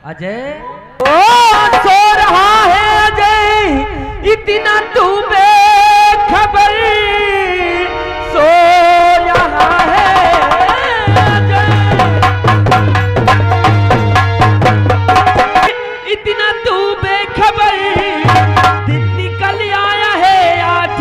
अजय ओ सो रहा है अजय इतना तू बेखबर सो रहा है अजय इतना तू बेखबर दिन निकल आया है आज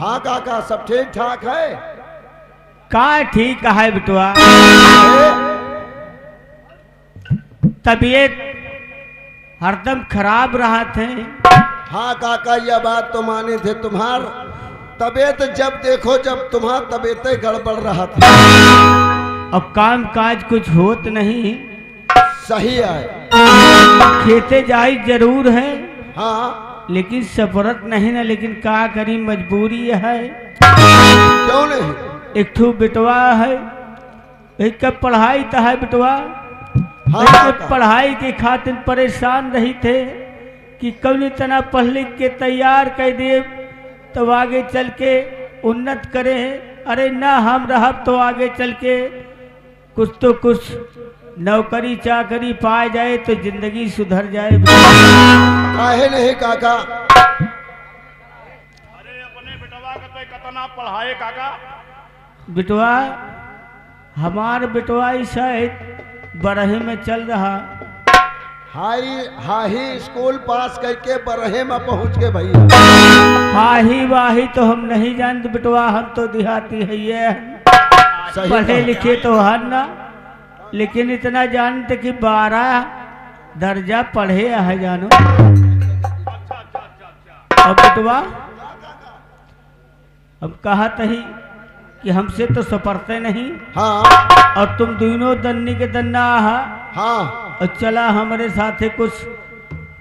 हाँ काका सब ठीक ठाक है। का ठीक है बिटवा तबीयत हरदम खराब रहा थे। हाँ काका यह बात तो माने थे तुम्हार तबीयत जब देखो जब तुम्हार तबीयत गड़बड़ रहा था। अब काम काज कुछ होत नहीं। सही है। खेते जाई जरूर है हाँ लेकिन सफरत नहीं ना लेकिन का करी मजबूरी है। क्यों नहीं? एक ठू बिटवा है एक का पढ़ाई तो है बिटवा। हाँ पढ़ाई के खातिर परेशान रही थे कि कौन इतना पढ़ लिख के तैयार कर दे तो आगे चल के उन्नत करें। अरे ना हम रह तो आगे चल के कुछ तो कुछ नौकरी चाकरी पाए जाए तो जिंदगी सुधर जाए। काहे नहीं काका? अरे अपने बिटवा का तो कितना पढ़ाए काका? बिटवा हमार बिटवा शायद बरहे में चल रहा। हाही स्कूल पास करके बरहे में पहुंच गए भैया। हाही वाही तो हम नहीं जानते बिटवा हम तो देहाती है ये पढ़े लिखे तो हर ना लेकिन इतना जानते कि 12 दर्जा पढ़े है जानो। अब बिटवा अब कहा तही कि हमसे तो सपरते नहीं। हाँ और तुम दोनों दन्नी के दन्ना हाँ और चला हमारे साथे कुछ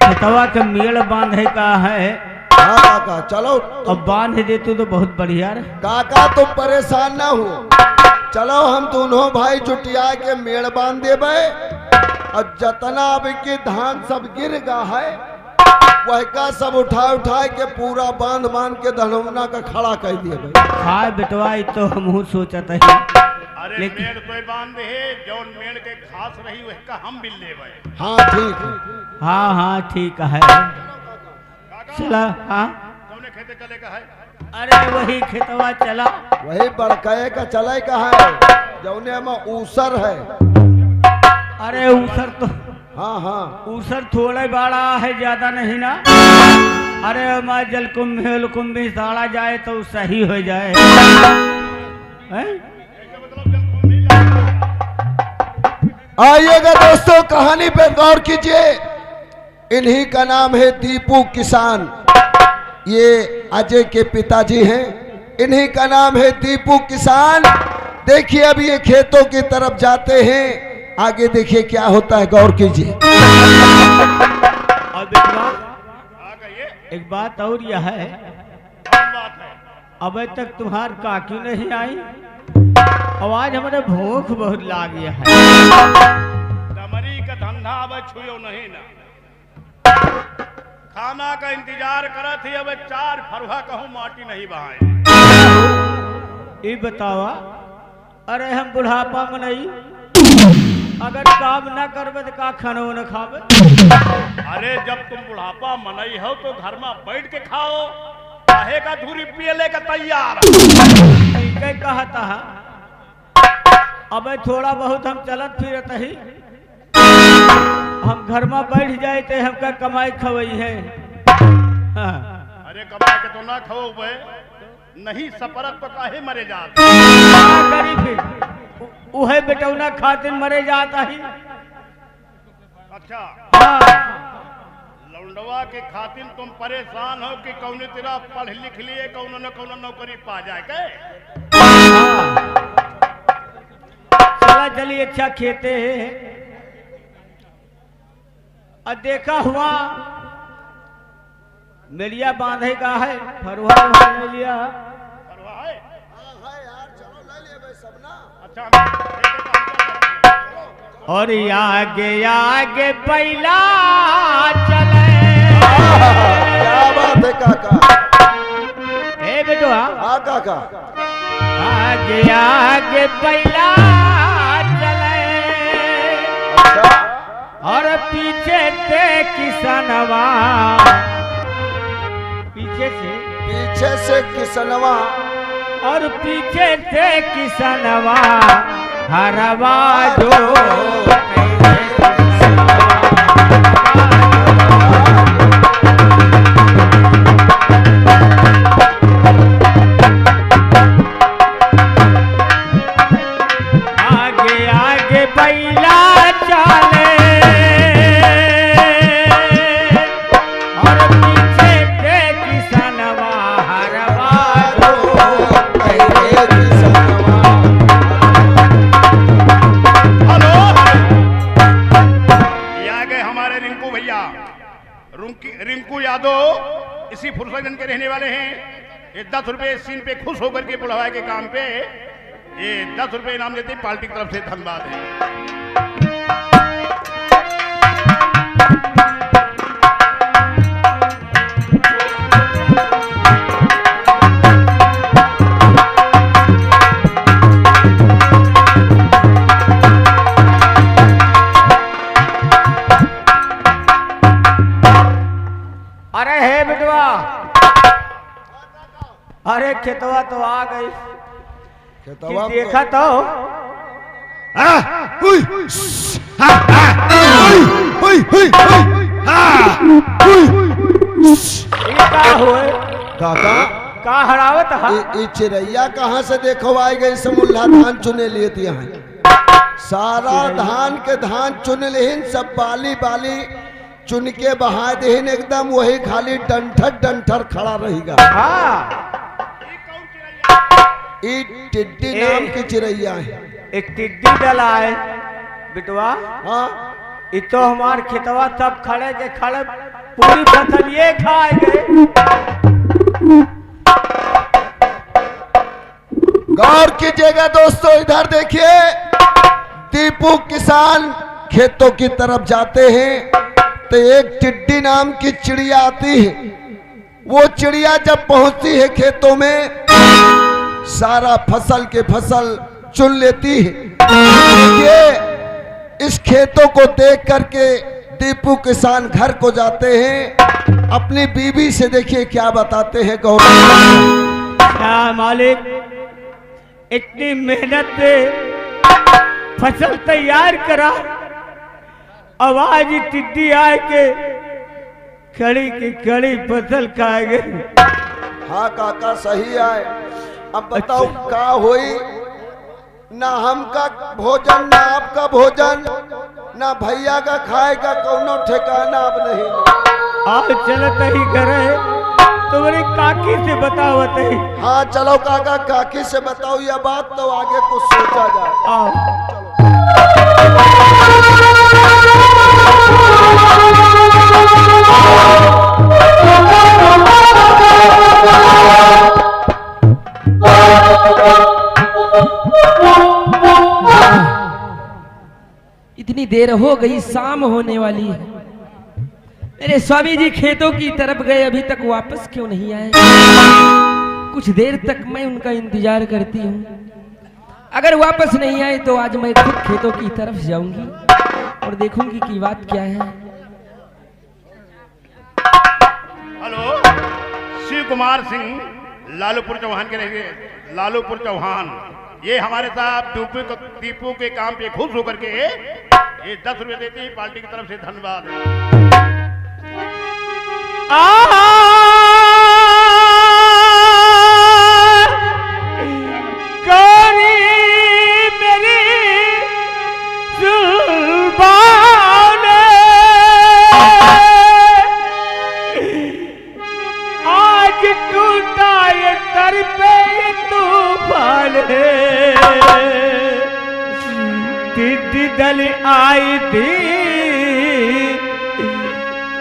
खेतवा के मेड़ बांधे का है। हाँ काका चलो। अब बांध दे तो बहुत बढ़िया रहे। काका तुम परेशान ना हो चलो हम दोनों भाई जुटिया के मेड़ बांध देवे और जतना अब के धान सब गिर गा है वह का सब उठा के पूरा बांध के धनौना का खड़ा कर दिए। हाँ बेटवा तो हम सोचत है। अरे लेकिन मेड़ तो बांध है जौन मेड़ के घास रही वह का हम बिल लेवे। हाँ ठीक। हाँ हाँ ठीक है चला। हाँ तुमने खेते चले का है? अरे वही खेतवा चला वही बड़काए का चले का है जौने में ऊसर है। अरे ऊसर तो हाँ हाँ ऊसर थोड़े बड़ा है ज्यादा नहीं ना। अरे मैं जलकुंभ हेलकुंभ भी साड़ा जाए तो सही हो जाए। आइएगा दोस्तों कहानी पे गौर कीजिए। इन्हीं का नाम है दीपू किसान। ये अजय के पिताजी हैं। इन्हीं का नाम है दीपू किसान। देखिए अब ये खेतों की तरफ जाते हैं आगे देखिए क्या होता है गौर कीजिए। एक बात और यह है अब तक तुम्हार काकी नहीं आई। आवाज हमारे भूख बहुत लाग गया है। दमरी का धंधा अब छुयो नहीं ना। खाना का इंतजार करा थी अब 4 फरवा कहूँ माटी नहीं बहाए। ये बतावा अरे हम बुढ़ापा में नहीं अगर काम न करबे तो का खानो न खावे। अरे जब तुम बुढ़ापा मनई हो तो घर में बैठ के खाओ काहे का धूरी पियले का तैयार। ठीक है कहता है अब थोड़ा बहुत हम चलत फिरत ही हम घर में बैठ जाए तो हमका कमाई खवई है। हाँ। अरे कमा के तो ना खाओ बे नहीं सपरत तो काहे मरे जात। क्या करी फिर उहे बेटौना खातिर मरे जाता ही। अच्छा हाँ लौंडवा के खातिर तुम परेशान हो कि कौन तेरा पढ़ लिख लिए कौन न कौन नौकरी पा जाए के। चला चलिए अच्छा खेते हैं। और देखा हुआ मेलिया बांधेगा है फरुहा मेलिया। परवाह है? यार चलो ले लिए भाई सब ना। अच्छा और आगे आगे पहला चले। क्या बात है काका। ए बेटुआ हाँ काका। आगे आगे पहला चले अच्छा और पीछे से किसनवा। पीछे से किसनवा और पीछे से किसनवा हरवा जो आगे आगे बैला चले और पीछे से किसनवा हरवा हेलो ये आ गए हमारे रिंकू भैया। रिंकू यादव इसी फुरसतगंज के रहने वाले हैं। ये 10 रुपए सीन पे खुश होकर के बुढ़ावा के काम पे ये 10 रुपए इनाम देते हैं। पार्टी की तरफ से धन्यवाद है। अरे हे बिटवा अरे खेतवा तो आ गई कि देखा तो का हुए काका का हरावत है। ये चिड़ैया कहाँ से देखो आए गए समूल्हा धान चुने लिए थे यहाँ। सारा धान के धान चुन लेहिन सब बाली बाली चुन के बहा देहिन एकदम वही खाली डंठर खड़ा रहेगा। हाँ ये टिड्डी नाम की चिड़ैया है। एक टिड्डी डला है बिटवा। हाँ ये तो हमार खेतवा सब खड़े के खड़े पूरी फसल ये खाए गए। गौर कीजिएगा दोस्तों इधर देखिए। दीपू किसान खेतों की तरफ जाते हैं तो एक टिड्डी नाम की चिड़िया आती है। वो चिड़िया जब पहुंचती है खेतों में सारा फसल के फसल चुन लेती है। देखिए इस खेतों को देख करके दीपू किसान घर को जाते हैं। अपनी बीवी से देखिए क्या बताते हैं गौरव। क्या मालिक इतनी मेहनत से फसल तैयार करा आवाज टिड्डी आए के खड़ी की खड़ी फसल खा गई। हाँ काका सही है। अब बताओ का होई ना हमका भोजन ना आपका भोजन ना भैया का खाएगा कौनो ठिकाना अब नहीं। आज चलत ही करे तुम्हारी काकी से बतावत है। हाँ चलो काका काकी से बताओ यह बात तो आगे कुछ सोचा जाए। आओ इतनी देर हो गई शाम होने वाली है। मेरे स्वामी जी खेतों की तरफ गए अभी तक वापस क्यों नहीं आए। कुछ देर तक मैं उनका इंतजार करती हूँ। अगर वापस नहीं आए तो आज मैं खुद खेतों की तरफ जाऊंगी और देखूंगी कि बात क्या है। हेलो शिव कुमार सिंह लालूपुर चौहान के रहिए। लालूपुर चौहान ये हमारे साथ दीपू के काम पे खुश होकर के ये 10 रुपए देते हैं। पार्टी की तरफ से धन्यवाद है।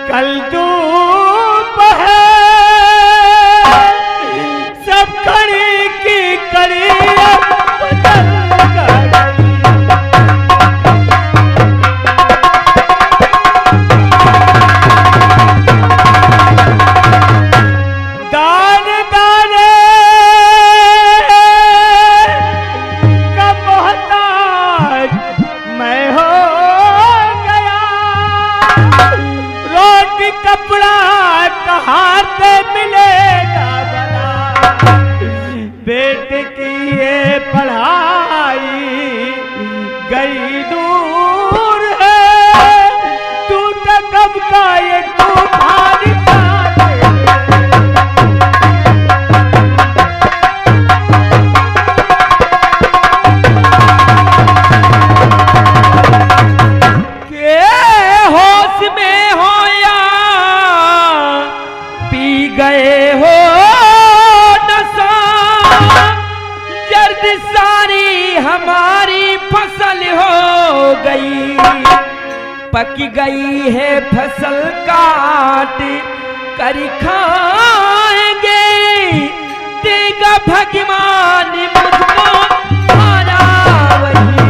कल धूप है सब कड़ी की कड़ी बदल गई। दान दाने का मोहताज मैं हो गया। रोटी कपड़ा कहाँ से मिलेगा भला। बेटे की ये पढ़ाई गई दूर है। टूट कब का ये तूफान गए हो नशा। जर्द सारी हमारी फसल हो गई। पक गई है फसल काट कर खाएंगे। देगा भगवान मुझको मारा वही।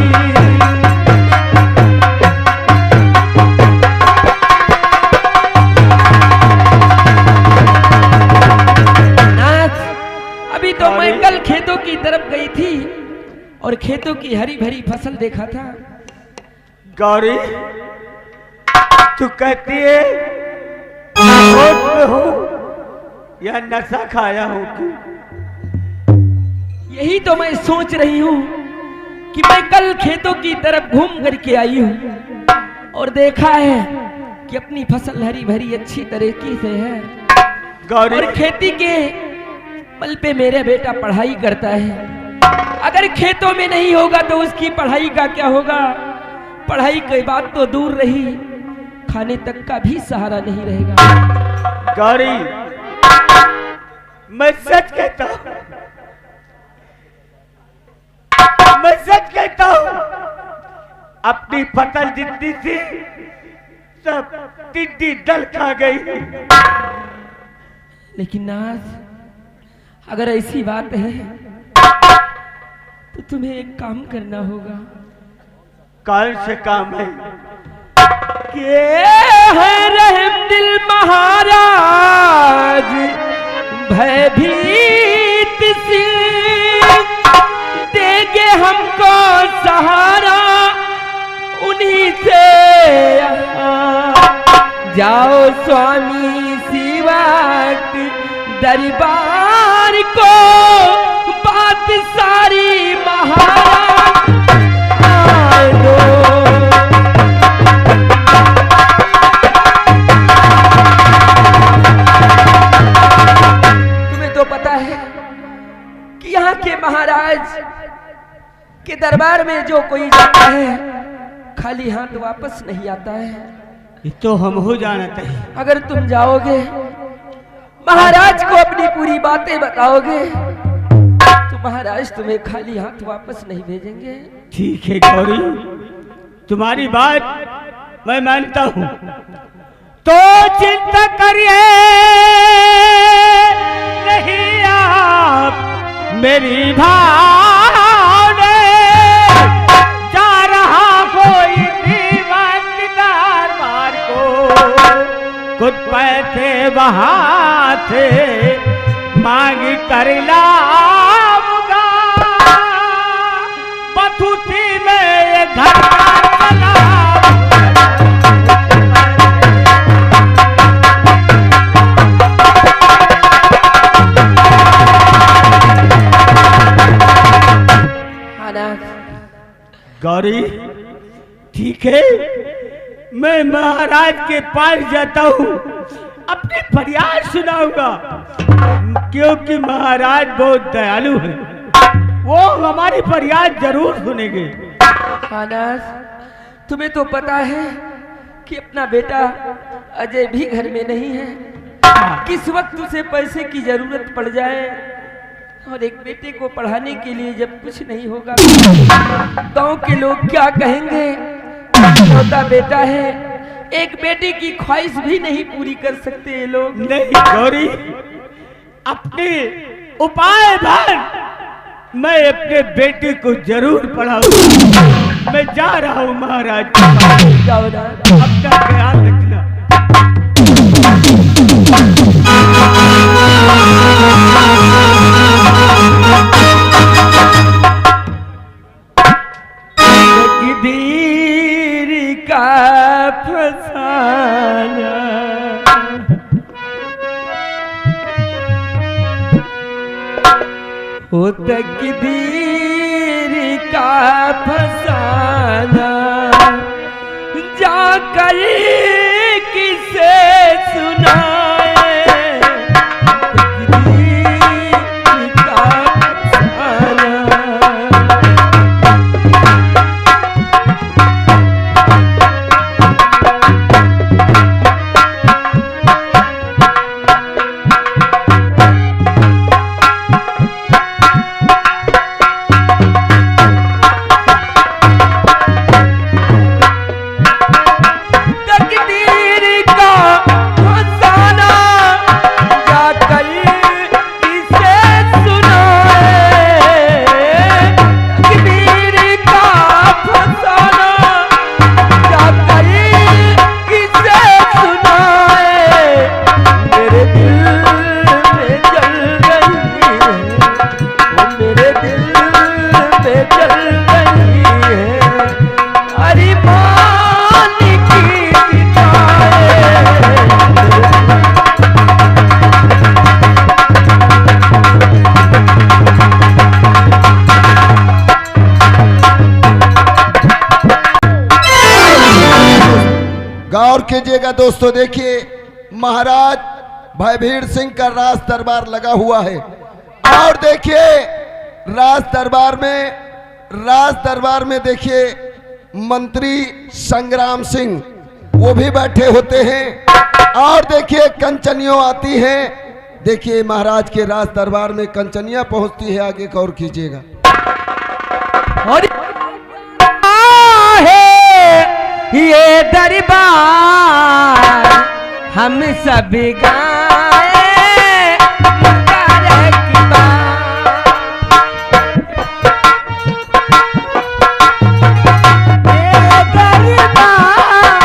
अभी तो मैं कल खेतों की तरफ गई थी और खेतों की हरी भरी फसल देखा था। गौरी तू कहती है होश में हूँ या नशा खाया हूँ? यही तो मैं सोच रही हूँ कि मैं कल खेतों की तरफ घूम करके आई हूँ और देखा है कि अपनी फसल हरी भरी अच्छी तरीके से है। गौरी और खेती के पल पे मेरा बेटा पढ़ाई करता है। अगर खेतों में नहीं होगा तो उसकी पढ़ाई का क्या होगा? पढ़ाई की बात तो दूर रही, खाने तक का भी सहारा नहीं रहेगा। गौरी मैं सच कहता हूँ, मैं सच कहता हूँ। अपनी फसल जितनी थी सब टिड्डी दल खा गई। लेकिन नाज अगर ऐसी बात है तो तुम्हें एक काम करना होगा। कौन से काम है? के है रहम दिल महाराज भयभीत से देंगे हमको सहारा। उन्हीं से जाओ स्वामी शिवा दरबार को बात सारी महाराज दो। तुम्हें तो पता है कि यहाँ के महाराज के दरबार में जो कोई जाता है खाली हाथ वापस नहीं आता है। ये तो हम हो जानते हैं। अगर तुम जाओगे महाराज को अपनी पूरी बातें बताओगे तो महाराज तुम्हें खाली हाथ वापस नहीं भेजेंगे। ठीक है गौरी, तुम्हारी बात मैं मानता हूँ। तो चिंता करिए नहीं आप मेरी भावने। जा रहा कोई दीवानदार मार को खुद पैसे वहाँ थे मांग कर लाऊंगा। बथुती में ये घर चला। गौरी ठीक है, मैं महाराज के पास जाता हूँ, अपनी फरियाद सुनाऊंगा, क्योंकि महाराज बहुत दयालु हैं, वो हमारी फरियाद जरूर सुनेंगे। आनस, तुम्हें तो पता है कि अपना बेटा अजय भी घर में नहीं है। किस वक्त उसे पैसे की जरूरत पड़ जाए और एक बेटे को पढ़ाने के लिए जब कुछ नहीं होगा, गांव के लोग क्या कहेंगे? छोटा बेटा है, एक बेटी की ख्वाहिश भी नहीं पूरी कर सकते ये लोग। नहीं गौरी, अपने उपाय भर मैं अपने बेटे को जरूर पढ़ाऊंगा। मैं जा रहा हूँ महाराज। जाओ ना। अपना ख्याल रखना। तकदीर का फसाना हो, तकदीर का फसाना जाकर किसे सुनाए, तकदीर का फसाना। गौर कीजिएगा दोस्तों, देखिए महाराज भयभीर सिंह का राज दरबार लगा हुआ है और देखिए राज दरबार में देखिए मंत्री संग्राम सिंह वो भी बैठे होते हैं और देखिए कंचनियों आती हैं। देखिए महाराज के राज दरबार में कंचनियां पहुंचती है। आगे गौर कीजिएगा। और ये दरबार हम सब गाए मुबारक बात। ये दरबार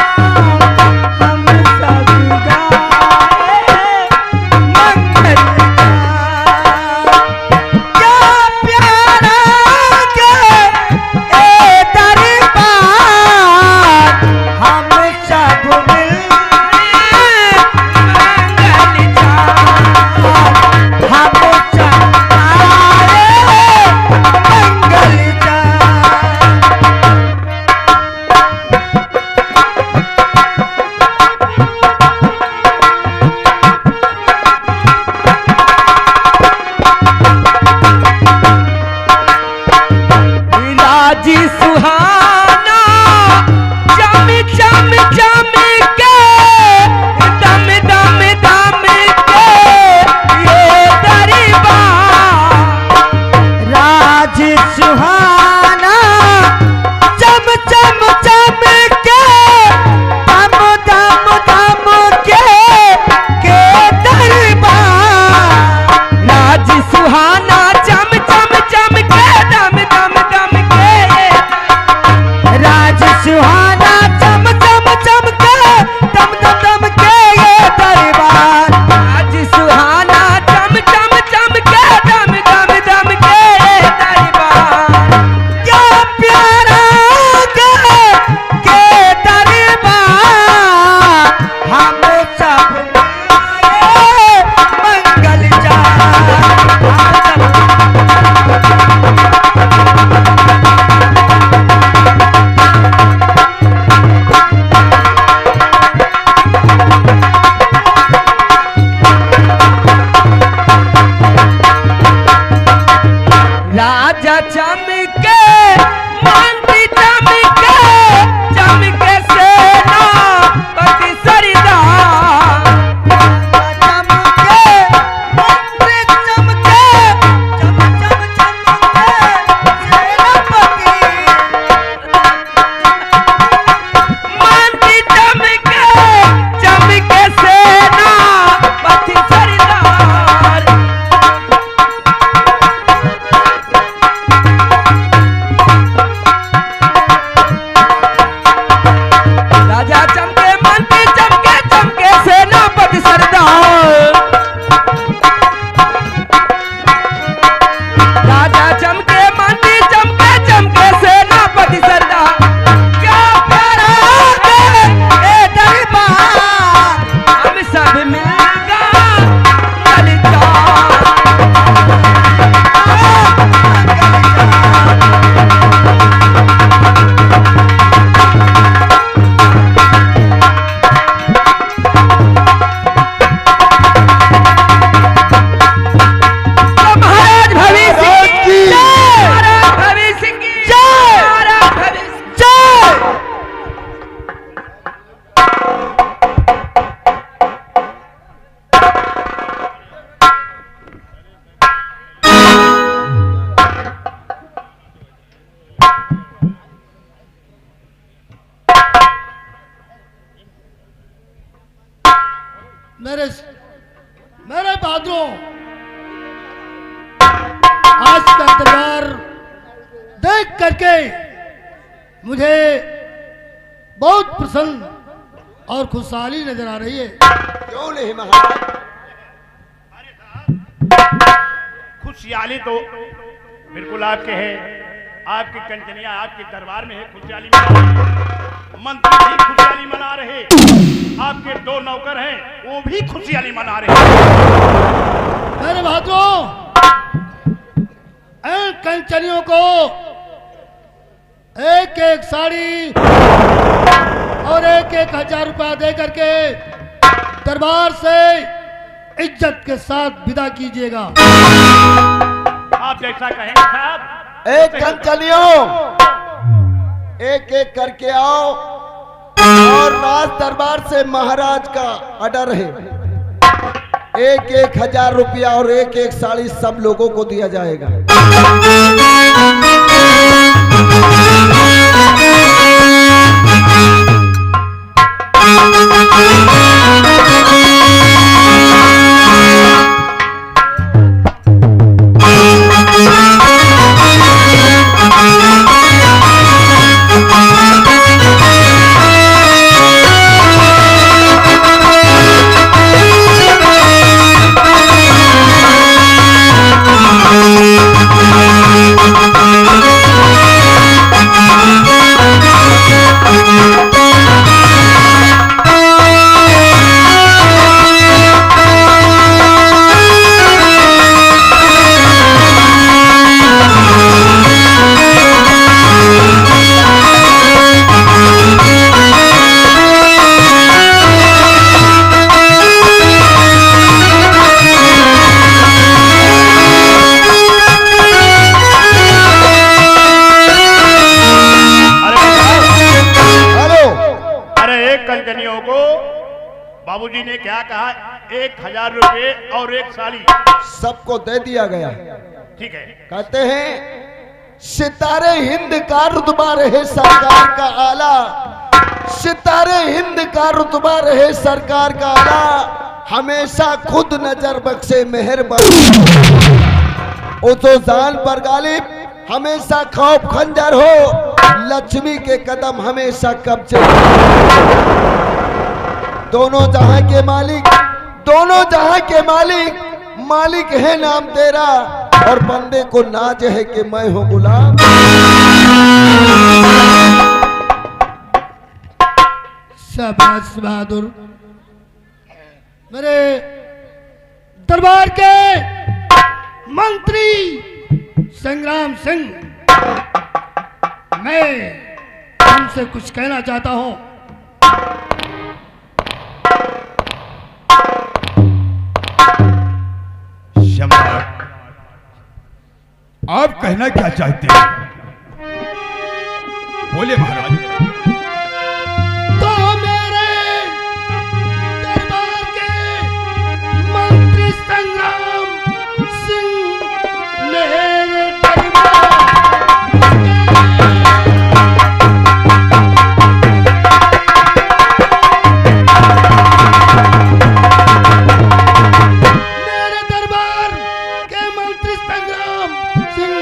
हम सब गाए मंगल बात। क्या प्यारा के ये दरबार हम सब जी सुहाना चम चम चम के दम दम दम के ये दरबार राज सुहाना चम चम चम के दम दम दम के दरबार राज सुहाना चम चम चम के दम दम दम के राज सुहाना चम चम चम के दम दम दम के ये दरबार राज सुहाना चम चम चम के दम दम दम के ये दरबार। क्या प्यारा के दरबार हम सब मंगल राजा चमके मंत्री चमके चमके सेना पति सरदार सेनापति सरदार राजा चमके मंत्री चमके चमके सेनापति सरदार क्या प्यारा है ए दरबार हम सब मिलगा ललिता मेरे बहादुरों, आज का दरबार देख करके मुझे बहुत प्रसन्न और खुशहाली नजर आ रही है। क्यों नहीं महाराज? खुशहाली तो बिल्कुल आपके है, आपकी कंचनिया आपके दरबार में है, खुशहाली मना रहे, मंत्री भी खुशहाली मना रहे, आपके 2 नौकर हैं वो भी खुशहाली मना रहे। मेरे बहादुरों, इन कंचनियों को एक एक साड़ी और एक एक 1000 रुपया दे करके दरबार से इज्जत के साथ विदा कीजिएगा। आप जैसा कहेंगे साहब। एक कंचनियों, एक एक करके आओ और राज दरबार से महाराज का ऑर्डर है, एक एक 1000 रुपया और एक एक साड़ी सब लोगों को दिया जाएगा। बाबूजी ने क्या कहा? 1000 रुपए और एक साड़ी सबको दे दिया गया। ठीक है। कहते हैं सितारे हिंद का रुतबा रहे सरकार का आला, सितारे हिंद का रुतबा रहे सरकार का आला, हमेशा खुद नजर बख्शे मेहरबान, जान पर गालिब हमेशा खौफ खंजर हो, लक्ष्मी के कदम हमेशा कब्जे, दोनों जहां के मालिक, दोनों जहां के मालिक, मालिक है नाम तेरा और बंदे को नाज है कि मैं हूं गुलाम। शाबाश बहादुर। मेरे दरबार के मंत्री संग्राम सिंह, मैं तुमसे कुछ कहना चाहता हूं। आप कहना क्या चाहते हैं? बोले महाराज। तो मेरे दरबार के मंत्री संग्राम सिंह मेरे दरबार के मंत्री संग्राम सिंह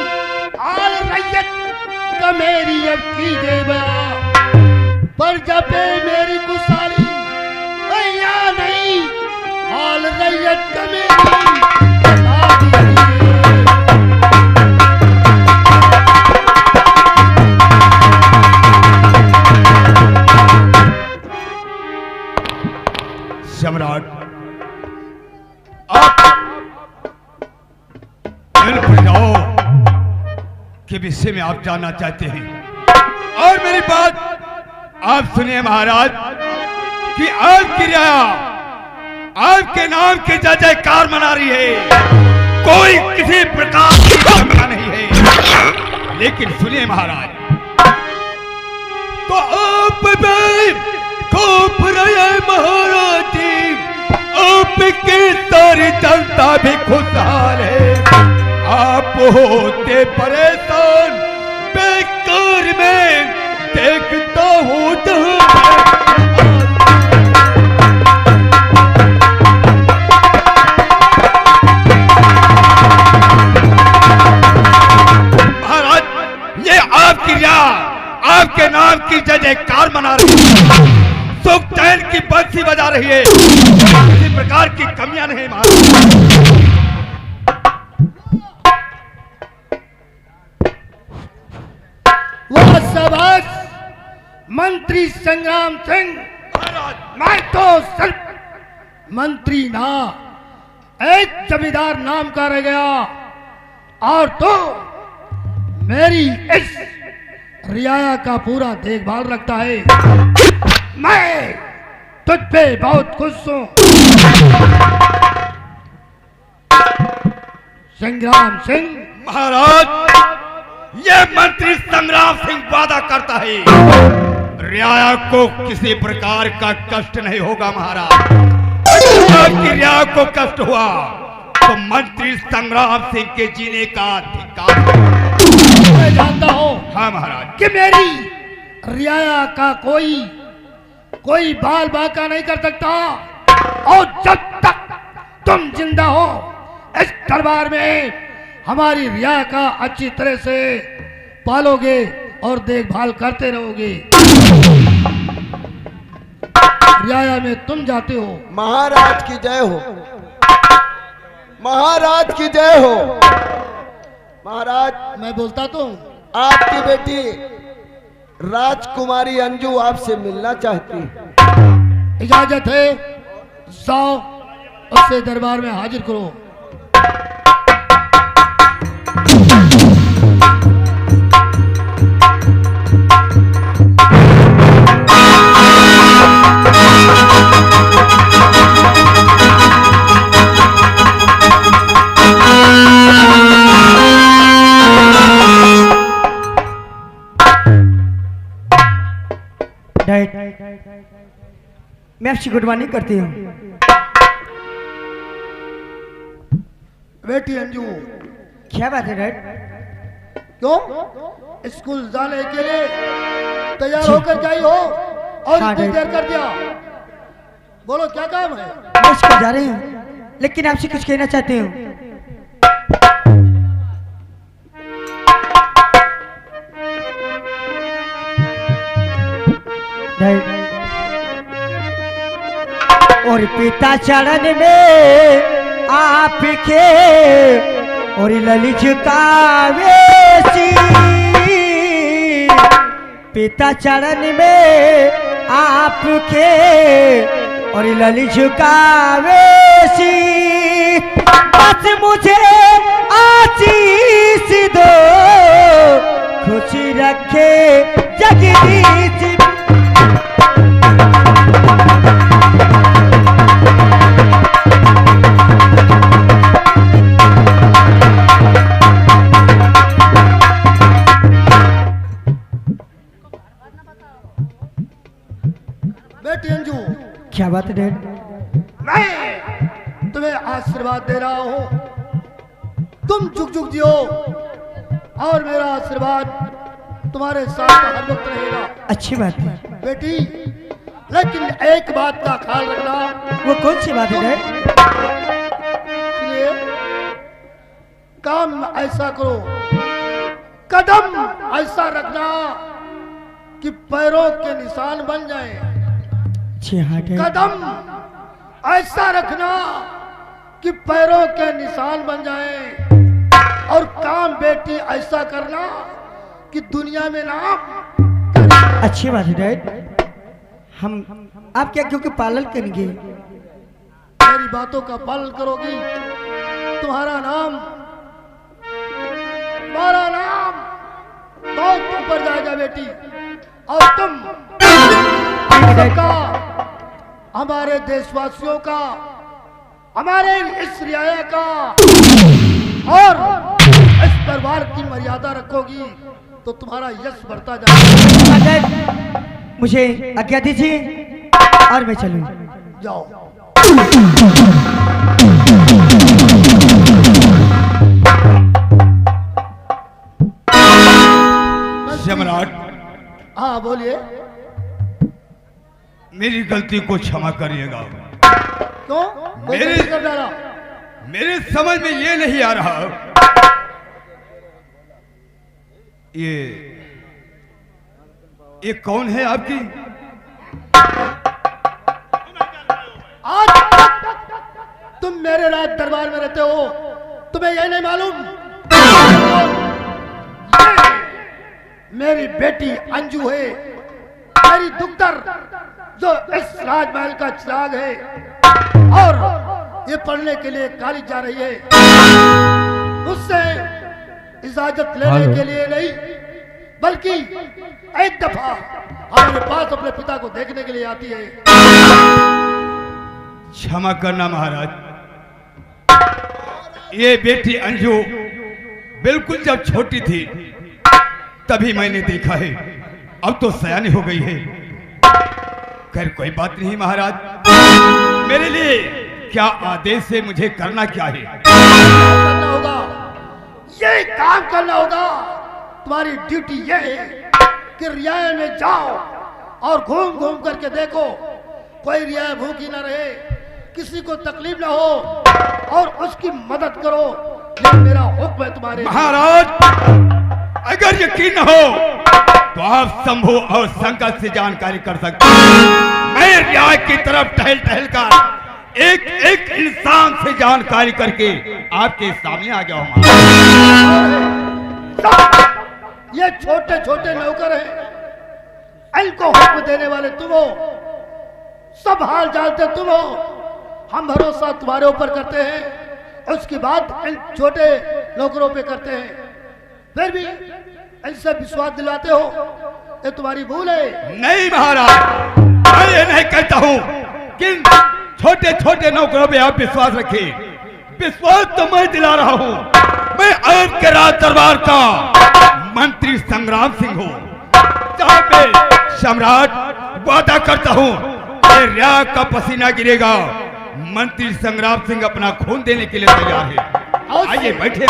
आल रैयत का मेरी अब कीजिए बया। इज्जत का मेरी बता दीजिए। सम्राट, आप इन प्रजाओं के विषय में आप जानना चाहते हैं और मेरी बात आप सुनिए महाराज कि आपकी रियाया आपके नाम की जय जयकार मना रही है, कोई किसी प्रकार की शंका नहीं है। लेकिन सुनिए महाराज, तो आप भी खूब रहे महाराज, आपकी सारी जनता भी खुशहाल है। आप होते परेशान बेकार में देखता हूँ महाराज, ये आपकी रिया आपके नाम की जय जयकार मना रही है, सुख चैन की बंसी बजा रही है, किसी प्रकार की कमियां नहीं महाराज। वह शाबाश मंत्री संग्राम सिंह, मैं तो सिर्फ मंत्री ना एक जमींदार नाम का रह गया और तो मेरी इस रियाया का पूरा देखभाल रखता है। मैं तुझ पे बहुत खुश हूं संग्राम सिंह। महाराज, ये मंत्री संग्राम सिंह वादा करता है रियाया को किसी प्रकार का कष्ट नहीं होगा महाराज। अगर आपकी रियाया को कष्ट हुआ तो मंत्री संग्राम सिंह के जीने का अधिकार। मैं जानता हूं हाँ महाराज कि मेरी रियाया का कोई बाल बाका नहीं कर सकता और जब तक तुम जिंदा हो इस दरबार में हमारी रियाया का अच्छी तरह से पालोगे और देखभाल करते रहोगे। रियाया में तुम जाते हो। महाराज की जय हो, महाराज की जय हो। महाराज, मैं बोलता तो हूं। आपकी बेटी राजकुमारी अंजू आपसे मिलना चाहती है। इजाजत है, जाओ उससे दरबार में हाजिर करो। मैं आपसे गुड मॉर्निंग करती हूँ। बेटी अंजू, क्या बात है डैड? क्यों स्कूल जाने के लिए तैयार होकर गई हो और हाँ, इतनी डैड। देर कर दिया? बोलो क्या काम है? मैं स्कूल जा रही हूँ लेकिन आपसे कुछ कहना चाहती हूँ। डैड, और पिता चरण में आपके और ललित झुकावे शीश। पिता चरण में आपके और ललित झुकावे शीश। बस मुझे आशीष दो, खुशी रखे जगदीश। बेटी अंजू, क्या बात है डैड? मैं तुम्हें आशीर्वाद दे रहा हूं, तुम जुग जुग जियो और मेरा आशीर्वाद तुम्हारे साथ हर वक्त रहेगा। अच्छी बात है बेटी, लेकिन एक बात का ख्याल रखना। वो कौन सी बात है डैड? सुनिए, काम ऐसा करो, कदम ऐसा रखना कि पैरों के निशान बन जाएं। जी हाँ डैड। कदम ऐसा रखना कि पैरों के निशान बन जाए, और काम बेटी ऐसा करना कि दुनिया में नाम। अच्छी बात है डैड, हम आपके आज्ञा के पालन करेंगे। मेरी बातों का पालन करोगी, तुम्हारा नाम बहुत ऊपर जाएगा बेटी। और तुम सबका, हमारे देशवासियों का, हमारे इस रियाया का और इस परिवार की मर्यादा रखोगी तो तुम्हारा यश बढ़ता जाएगा। मुझे आज्ञा दीजिए और मैं चलूं। जाओ। सम्राट, हाँ बोलिए। मेरी गलती को क्षमा करिएगा। क्यों? कोई गलती कर डाला? मेरे समझ में ये नहीं आ रहा, ये कौन है आपकी? आज तुम मेरे राज दरबार में रहते हो, तुम्हें यह नहीं मालूम? मेरी बेटी अंजू है, मेरी दुख्तर, जो इस राजमहल का चिराग है, और ये पढ़ने के लिए कॉलेज जा रही है। उससे इजाजत लेने के लिए नहीं, बल्कि एक दफा हमारे पास अपने पिता को देखने के लिए आती है। क्षमा करना महाराज, ये बेटी अंजू बिल्कुल जब छोटी थी तभी मैंने देखा है, अब तो सयानी हो गई है। खैर कोई बात नहीं महाराज, मेरे लिए क्या आदेश है, मुझे करना क्या है? करना होगा, ये काम करना होगा। तुम्हारी ड्यूटी ये है कि रियाया में जाओ और घूम घूम करके देखो, कोई रियाया भूखी ना रहे, किसी को तकलीफ ना हो, और उसकी मदद करो। ये मेरा हुक्म है तुम्हारे। महाराज, अगर यकीन न हो तो आप शंभु और संकट से जानकारी कर सकते हैं। मैं रियाया की तरफ टहल टहल कर एक एक इंसान से जानकारी करके आपके सामने आ गया हूं। ये छोटे छोटे नौकर हैं, इनको हुक्म देने वाले तुम हो, सब हाल जानते तुम हो। हम भरोसा तुम्हारे ऊपर करते हैं, उसके बाद इन छोटे नौकरों पे करते हैं, फिर भी इनसे विश्वास दिलाते हो, ये तुम्हारी भूल है। नहीं महाराज, मैं ये नहीं कहता हूं कि छोटे छोटे नौकरों पे आप विश्वास रखें। विश्वास तो मैं दिला रहा हूं। मैं आपके राज दरबार का मंत्री संग्राम सिंह हूं, जहां पे सम्राट वादा करता हूं कि रियाया का पसीना गिरेगा, मंत्री संग्राम सिंह अपना खून देने के लिए तैयार है। आइए बैठे।